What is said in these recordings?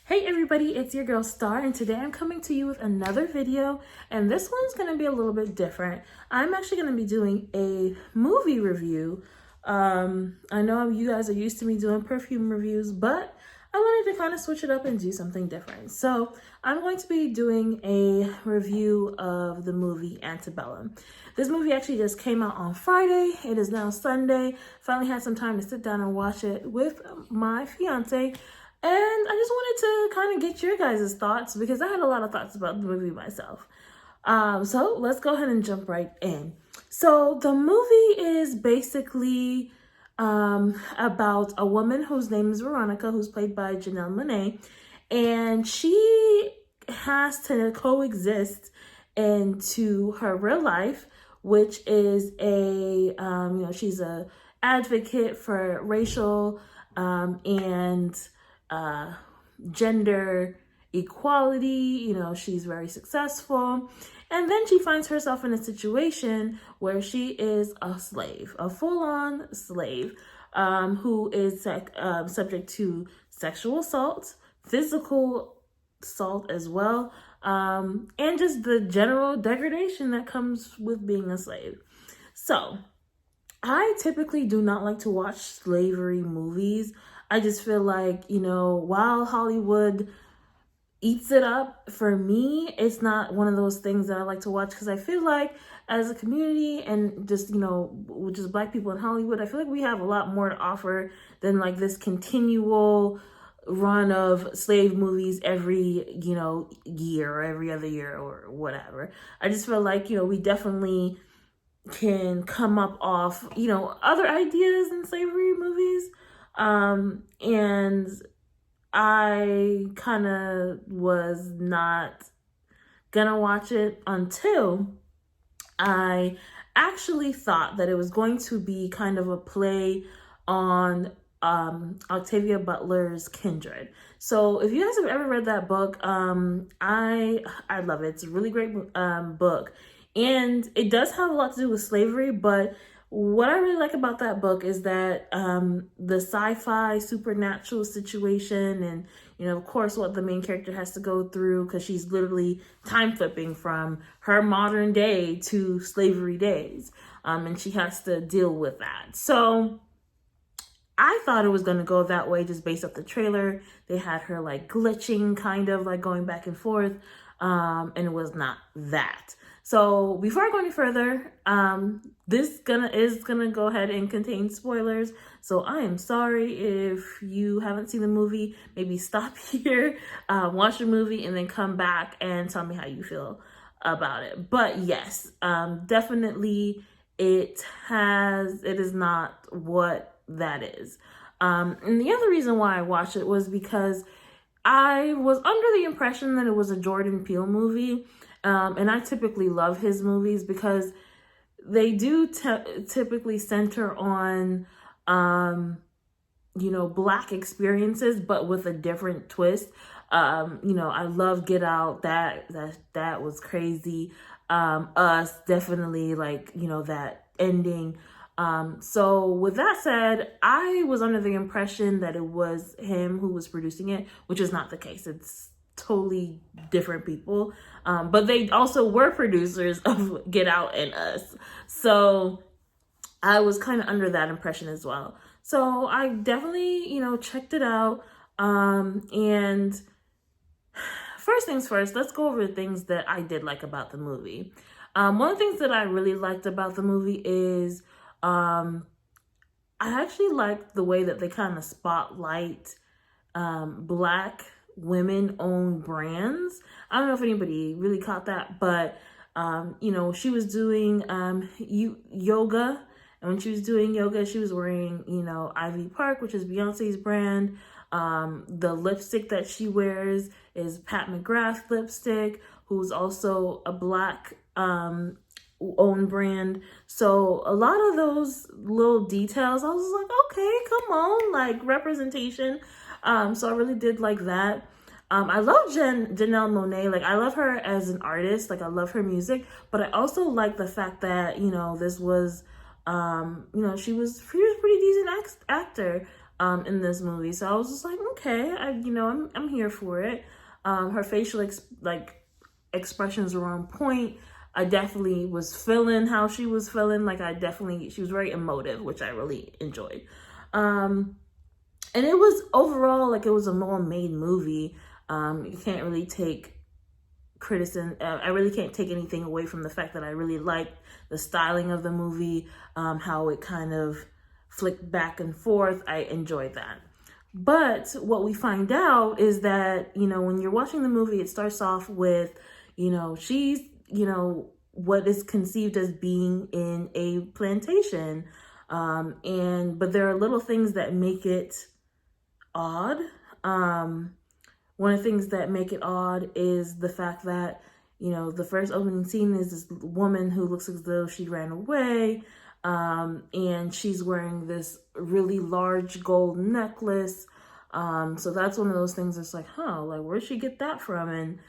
Hey everybody, it's your girl Star, and today I'm coming to you with another video, and this one's going to be a little bit different. I'm actually going to be doing a movie review. I know you guys are used to me doing perfume reviews, but I wanted to kind of switch it up and do something different. So I'm going to be doing a review of the movie Antebellum. This movie actually just came out on Friday. It is now Sunday. Finally had some time to sit down and watch it with my fiance. And I just wanted to kind of get your guys' thoughts because I had a lot of thoughts about the movie myself. So let's go ahead and jump right in. So the movie is basically about a woman whose name is Veronica, who's played by Janelle Monáe, and she has to coexist into her real life, which is she's a advocate for racial and gender equality. She's very successful, and then she finds herself in a situation where she is a slave, a full-on slave, who is subject to sexual assault, physical assault as well, and just the general degradation that comes with being a slave. So I typically do not like to watch slavery movies. I just feel like, while Hollywood eats it up, for me, it's not one of those things that I like to watch, because I feel like as a community and just, just Black people in Hollywood, I feel like we have a lot more to offer than like this continual run of slave movies every, year or every other year or whatever. I just feel like, we definitely can come up off, other ideas in slavery movies. And I kind of was not gonna watch it until I actually thought that it was going to be kind of a play on Octavia Butler's Kindred. So if you guys have ever read that book, I love it. It's a really great book. And it does have a lot to do with slavery, but what I really like about that book is that the sci-fi supernatural situation and, of course, what the main character has to go through, because she's literally time flipping from her modern day to slavery days. And she has to deal with that. So I thought it was going to go that way just based off the trailer. They had her like glitching, kind of like going back and forth. And it was not that. So before I go any further, this is gonna go ahead and contain spoilers. So I am sorry if you haven't seen the movie. Maybe stop here, watch the movie, and then come back and tell me how you feel about it. But yes, definitely it is not what that is. And the other reason why I watched it was because I was under the impression that it was a Jordan Peele movie. And I typically love his movies because they do typically center on, Black experiences, but with a different twist. I love Get Out. That was crazy. Us, definitely, like, that ending. So with that said, I was under the impression that it was him who was producing it, which is not the case. It's totally different people. But they also were producers of Get Out and Us. So I was kind of under that impression as well. So I definitely, checked it out. And first things first, let's go over the things that I did like about the movie. One of the things that I really liked about the movie is I actually liked the way that they kind of spotlight Black women-owned brands. I don't know if anybody really caught that, but she was doing yoga, and when she was doing yoga, she was wearing Ivy Park, which is Beyonce's brand. The lipstick that she wears is Pat McGrath lipstick, who's also a Black own brand. So a lot of those little details, I was like, okay, come on, like representation. So I really did like that. I love Janelle Monáe. Like, I love her as an artist. Like, I love her music, but I also like the fact that, this was, she was a pretty decent actor. in this movie. So I was just like, okay, I'm here for it. Her facial expressions were on point. I definitely was feeling how she was feeling. Like she was very emotive, which I really enjoyed. And it was overall, like, it was a well-made movie. You can't really take criticism. I really can't take anything away from the fact that I really liked the styling of the movie, how it kind of flicked back and forth. I enjoyed that. But what we find out is that, when you're watching the movie, it starts off with, she's, what is conceived as being in a plantation. But there are little things that make it odd. One of the things that make it odd is the fact that, the first opening scene is this woman who looks as though she ran away. And she's wearing this really large gold necklace. So that's one of those things that's like, where'd she get that from? And,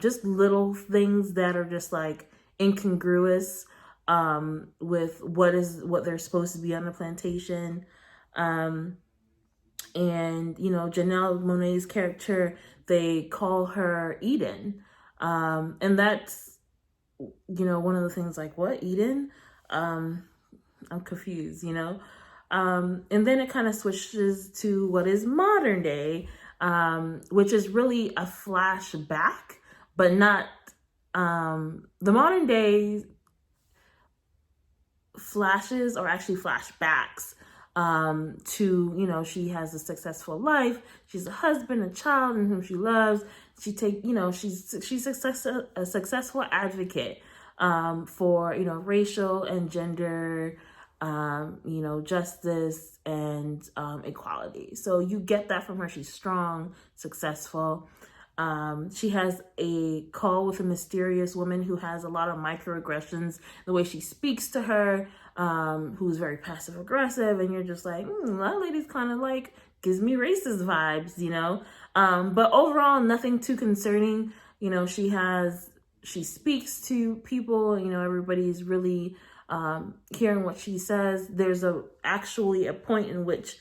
just little things that are just like incongruous, with what they're supposed to be on the plantation. And, Janelle Monáe's character, they call her Eden. And that's, one of the things like, what, Eden? I'm confused, And then it kind of switches to what is modern day, which is really a flashback, but not, the modern day flashes are actually flashbacks, to, she has a successful life. She's a husband, a child in whom she loves. She's a successful advocate, for, racial and gender, justice and, equality. So you get that from her. She's strong, successful. She has a call with a mysterious woman who has a lot of microaggressions, the way she speaks to her, who's very passive aggressive, and you're just like, that lady's kind of like, gives me racist vibes, but overall, nothing too concerning. She speaks to people, everybody's really, hearing what she says. There's actually a point in which,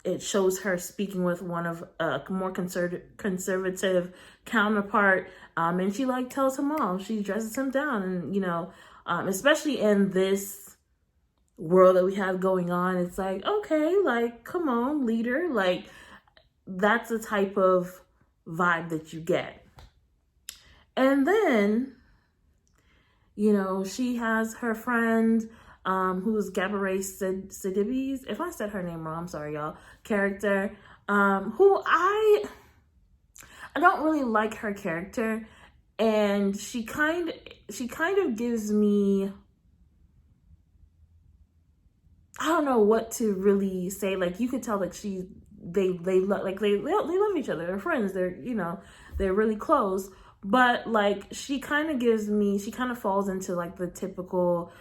it shows her speaking with one of a more conservative counterpart, and she tells him off. She dresses him down, and especially in this world that we have going on, it's like, okay, come on, leader, that's the type of vibe that you get. And then, she has her friend, who's Gabourey Sidibe's, if I said her name wrong, I'm sorry, y'all, character, who I don't really like her character, and she kind of gives me, I don't know what to really say. You could tell they love each other. They're friends. They're really close. But she kind of falls into the typical,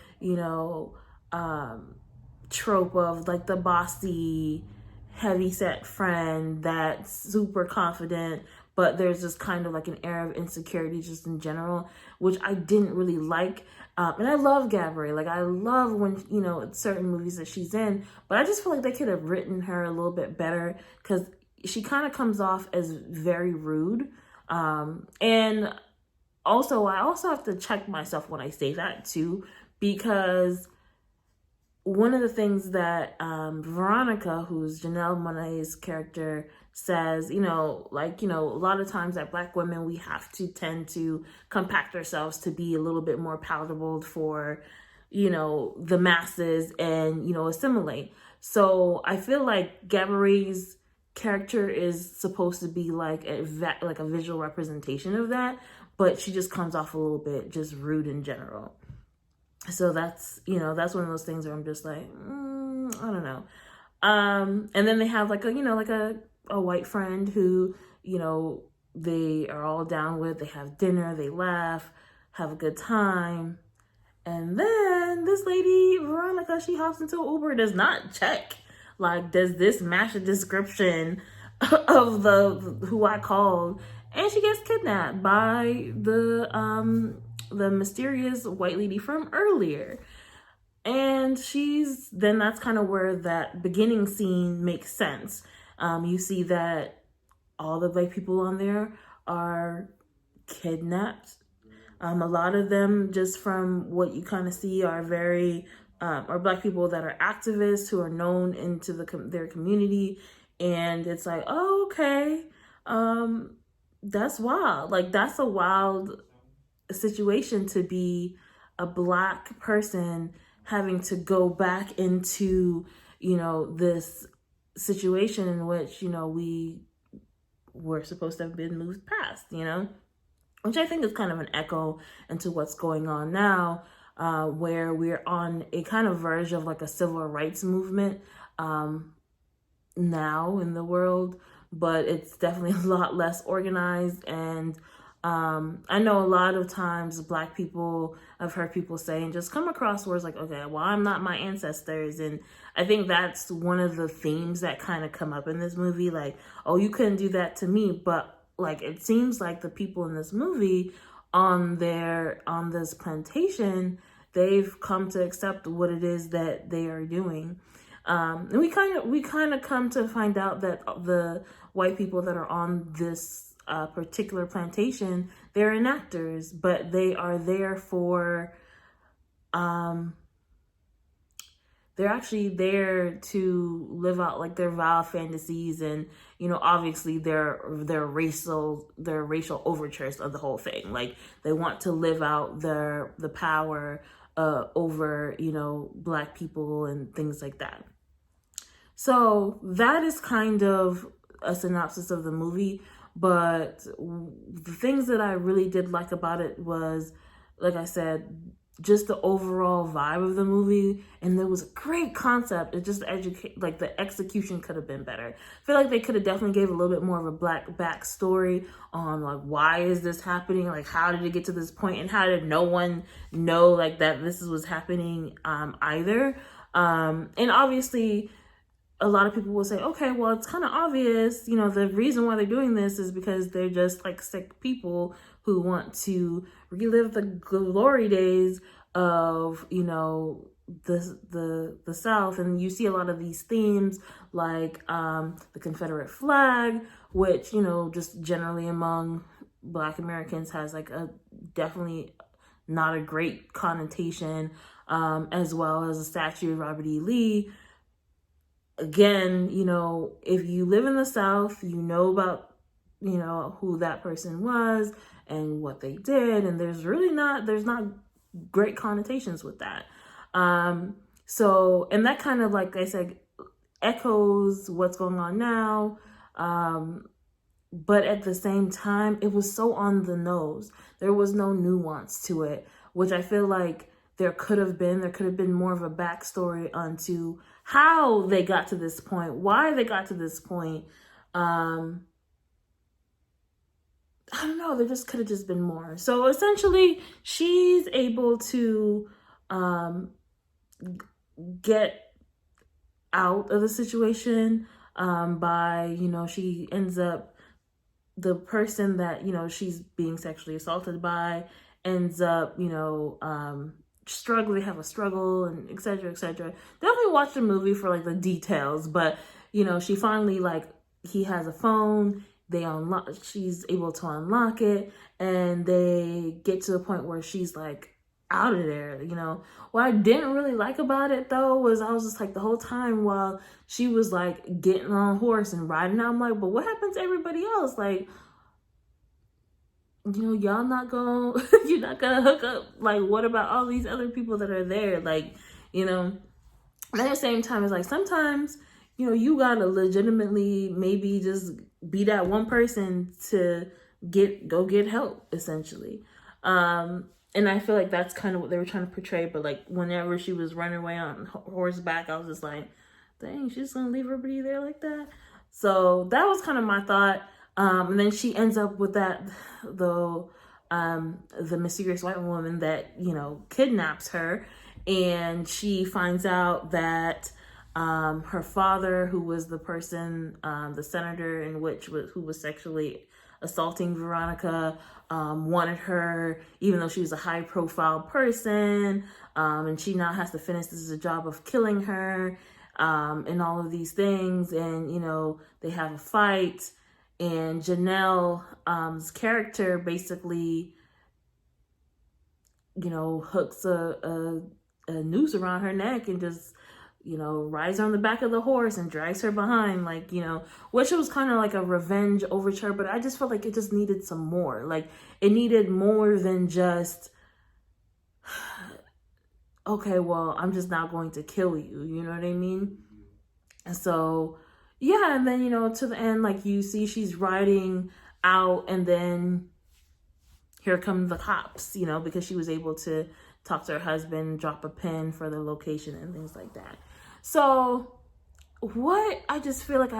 trope of the bossy, heavyset friend that's super confident, but there's just kind of an air of insecurity just in general, which I didn't really like. And I love Gabourey. I love when, certain movies that she's in, but I just feel like they could have written her a little bit better, because she kind of comes off as very rude. And also, I also have to check myself when I say that too, because one of the things that Veronica, who's Janelle Monáe's character, says, a lot of times that Black women, we have to tend to compact ourselves to be a little bit more palatable for, the masses and, assimilate. So I feel like Gabourey's character is supposed to be a visual representation of that, but she just comes off a little bit just rude in general. So that's one of those things where I'm just like, I don't know. And then they have a white friend who, they are all down with. They have dinner, they laugh, have a good time. And then this lady, Veronica, she hops into an Uber, does not check. Does this match the description of who I called? And she gets kidnapped by the mysterious white lady from earlier. And then that's kind of where that beginning scene makes sense. You see that all the Black people on there are kidnapped. A lot of them, just from what you kind of see, are are Black people that are activists who are known into their community. And it's like, oh, okay, that's wild. Like, that's a wild situation to be a Black person having to go back into, this situation in which, we were supposed to have been moved past, which I think is kind of an echo into what's going on now, where we're on a kind of verge of like a civil rights movement now in the world, but it's definitely a lot less organized. And I know a lot of times Black people, I've heard people say and just come across words like, okay, well, I'm not my ancestors. And I think that's one of the themes that kind of come up in this movie. Like, oh, you couldn't do that to me. But like, it seems like the people in this movie on this plantation, they've come to accept what it is that they are doing. And we kind of come to find out that the white people that are on this particular plantation, they're enactors, but they are there for, they're actually there to live out like their vile fantasies and, obviously their racial overtures of the whole thing. Like, they want to live out the power over, Black people and things like that. So that is kind of a synopsis of the movie. But the things that I really did like about it was, like I said, just the overall vibe of the movie. And there was a great concept. It just like the execution could have been better. I feel like they could have definitely gave a little bit more of a Black backstory on like, why is this happening? Like, how did it get to this point? And how did no one know like that this was happening either? And obviously, a lot of people will say, okay, well, it's kind of obvious, the reason why they're doing this is because they're just like sick people who want to relive the glory days of, the South. And you see a lot of these themes like the Confederate flag, which, just generally among Black Americans has like a definitely not a great connotation, as well as a statue of Robert E. Lee. Again, if you live in the South, you know about, who that person was and what they did. And there's not great connotations with that. So, and that kind of, like I said, echoes what's going on now. But at the same time, it was so on the nose. There was no nuance to it, which I feel like there could have been more of a backstory onto how they got to this point, why they got to this point. I don't know, there just could have just been more. So essentially, she's able to get out of the situation by, she ends up, the person that, she's being sexually assaulted by ends up, they have a struggle and etc. Definitely watch the movie for like the details, but she finally, like, he has a phone, she's able to unlock it, and they get to the point where she's like out of there. What I didn't really like about it though was I was just like, the whole time while she was like getting on a horse and riding out, I'm like, but what happened to everybody else? Like, y'all not gonna, you're not gonna hook up. Like, what about all these other people that are there? Like, at the same time, it's like, sometimes, you gotta legitimately maybe just be that one person to go get help, essentially. And I feel like that's kind of what they were trying to portray. But like, whenever she was running away on horseback, I was just like, dang, she's just gonna leave everybody there like that. So that was kind of my thought. And then she ends up with the mysterious white woman that, kidnaps her. And she finds out that her father, who was the person, the senator who was sexually assaulting Veronica, wanted her, even though she was a high profile person, and she now has to finish this job of killing her, and all of these things. And, you know, they have a fight, and Janelle's character basically, you know, hooks a noose around her neck and just, you know, rides on the back of the horse and drags her behind, like, you know, which was kind of like a revenge overture, but I just felt like it just needed some more. Like, it needed more than just, okay, well, I'm just not going to kill you, you know what I mean? And so, yeah, and then, you know, to the end, like, you see she's riding out, and then here come the cops, you know, because she was able to talk to her husband, drop a pin for the location and things like that. So what I just feel like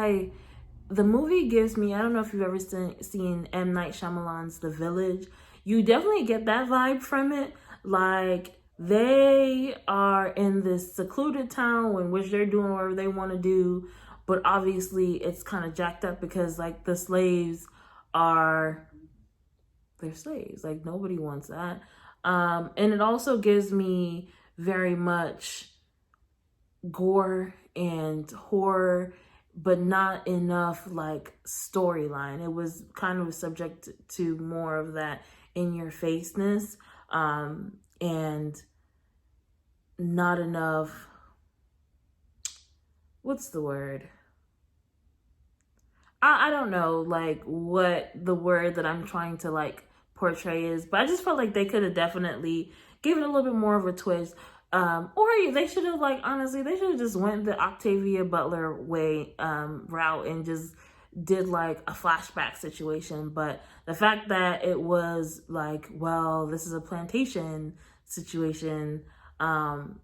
the movie gives me, I don't know if you've ever seen M. Night Shyamalan's The Village. You definitely get that vibe from it. Like, they are in this secluded town in which they're doing whatever they want to do, but obviously it's kind of jacked up because, like, the slaves are, they're slaves. Like, nobody wants that. And it also gives me very much gore and horror, but not enough like storyline. It was kind of subject to more of that in your faceness, and not enough, what's the word? I don't know like what the word that I'm trying to like portray is, but I just felt like they could have definitely given a little bit more of a twist. Or they should have, like, honestly, they should have just went the Octavia Butler way route and just did like a flashback situation. But the fact that it was like, well, this is a plantation situation, and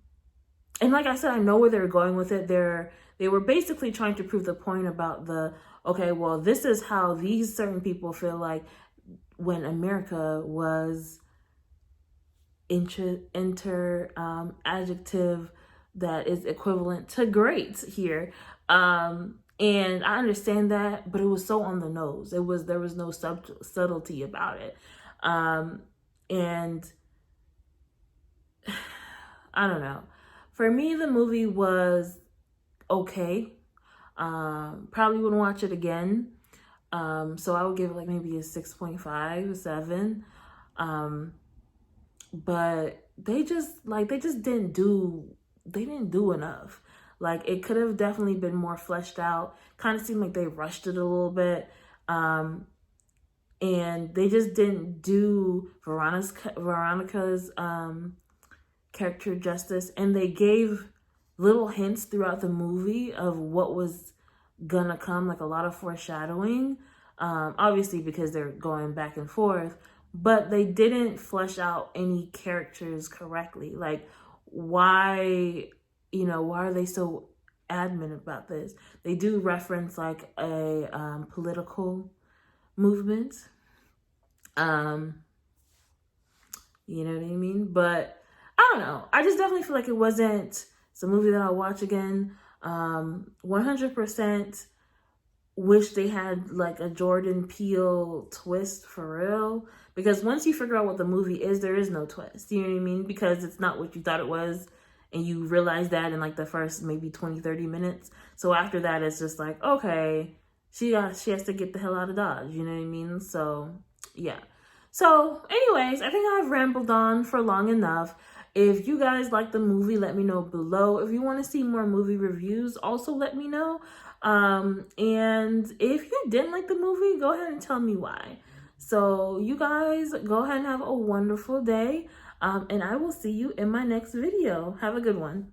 like I said, I know where they're going with it. They were basically trying to prove the point about the, okay, well, this is how these certain people feel like when America was adjective that is equivalent to great here. And I understand that, but it was so on the nose. There was no subtlety about it. And I don't know. For me, the movie was okay. Probably wouldn't watch it again. So I would give it like maybe a 6.5, 7. But they didn't do enough. Like, it could have definitely been more fleshed out. Kind of seemed like they rushed it a little bit. And they just didn't do Veronica's character justice. And they gave little hints throughout the movie of what was gonna come, like a lot of foreshadowing. Obviously because they're going back and forth. But they didn't flesh out any characters correctly. Like, why are they so adamant about this? They do reference like a political movement. You know what I mean? But I don't know. I just definitely feel like it's a movie that I'll watch again. 100% wish they had like a Jordan Peele twist for real, because once you figure out what the movie is, there is no twist, you know what I mean? Because it's not what you thought it was, and you realize that in like the first maybe 20-30 minutes. So after that, it's just like, okay, she has to get the hell out of Dodge, you know what I mean? So yeah. So anyways, I think I've rambled on for long enough. If you guys like the movie, let me know below. If you want to see more movie reviews, also let me know. And if you didn't like the movie, go ahead and tell me why. So you guys go ahead and have a wonderful day. And I will see you in my next video. Have a good one.